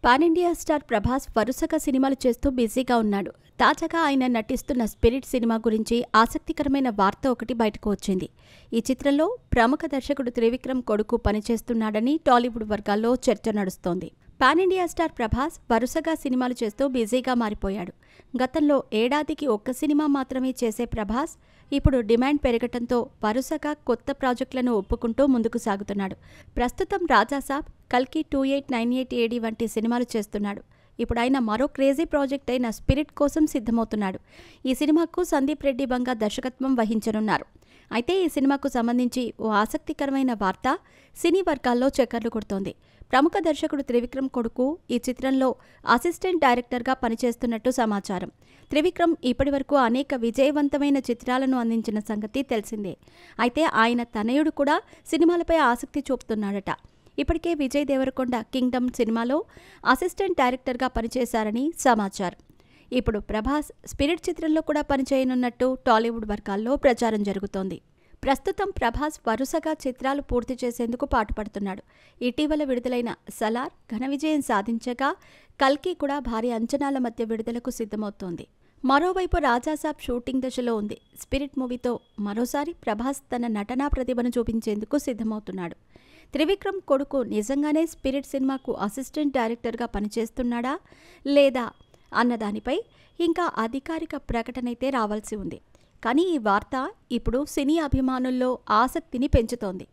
Pan India star Prabhas వరుసగా సినిమాలు చేస్తూ బిజీగా ఉన్నాడు. తాజాగా ఆయన నటిస్తున్న స్పిరిట్ సినిమా గురించి ఆసక్తికరమైన వార్త ఒకటి బయటకు వచ్చింది. ఈ చిత్రంలో ప్రముఖ దర్శకుడు త్రివిక్రమ్ కొడుకు పనిచేస్తున్నాడని టాలీవుడ్ వర్గాల్లో చర్చ నడుస్తోంది. పాన్ ఇండియా స్టార్ ప్రభాస్ వరుసగా సినిమాలు చేస్తూ బిజీగా మారిపోయాడు. గతంలో ఏడాదికి ఒక్క సినిమా మాత్రమే చేసే ప్రభాస్ ఇప్పుడు డిమాండ్ పెరగటంతో వరుసగా కొత్త ప్రాజెక్టులను ఒప్పుకుంటూ ముందుకు సాగుతున్నాడు. ప్రస్తుతం రాజాసాబ్, కల్కి 2898 AD వంటి సినిమాలు చేస్తున్నాడు. ఇప్పుడు ఆయన మరో క్రేజీ ప్రాజెక్ట్ అయిన స్పిరిట్ కోసం సిద్ధమవుతున్నాడు. ఈ సినిమాకు సందీప్ రెడ్డి బంగా దర్శకత్వం వహించనున్నారు. అయితే ఈ సినిమాకు సంబంధించి ఓ ఆసక్తికరమైన వార్త సినీ వర్గాల్లో చక్కర్లు కొడుతోంది. ప్రముఖ దర్శకుడు త్రివిక్రమ్ కొడుకు ఈ చిత్రంలో అసిస్టెంట్ డైరెక్టర్గా పనిచేస్తున్నట్టు సమాచారం. త్రివిక్రమ్ ఇప్పటివరకు అనేక విజయవంతమైన చిత్రాలను అందించిన సంగతి తెలిసిందే. అయితే ఆయన తనయుడు కూడా సినిమాలపై ఆసక్తి చూపుతున్నాడట. ఇప్పటికే విజయ్ దేవరకొండ కింగ్డమ్ సినిమాలో అసిస్టెంట్ డైరెక్టర్గా పనిచేశారని సమాచారం. ఇప్పుడు ప్రభాస్ స్పిరిట్ చిత్రంలో కూడా పనిచేయనున్నట్టు టాలీవుడ్ వర్గాల్లో ప్రచారం జరుగుతోంది. ప్రస్తుతం ప్రభాస్ వరుసగా చిత్రాలు పూర్తి చేసేందుకు పాటుపడుతున్నాడు. ఇటీవల విడుదలైన సలార్ ఘన విజయం సాధించగా కల్కి కూడా భారీ అంచనాల మధ్య విడుదలకు సిద్ధమవుతోంది. మరోవైపు రాజాసాబ్ షూటింగ్ దశలో ఉంది. స్పిరిట్ మూవీతో మరోసారి ప్రభాస్ తన నటనా ప్రతిభను చూపించేందుకు సిద్ధమవుతున్నాడు. త్రివిక్రమ్ కొడుకు నిజంగానే స్పిరిట్ సినిమాకు అసిస్టెంట్ డైరెక్టర్గా పనిచేస్తున్నాడా లేదా అన్నదానిపై ఇంకా అధికారిక ప్రకటనైతే రావాల్సి ఉంది. కానీ ఈ వార్త ఇప్పుడు సినీ అభిమానుల్లో ఆసక్తిని పెంచుతోంది.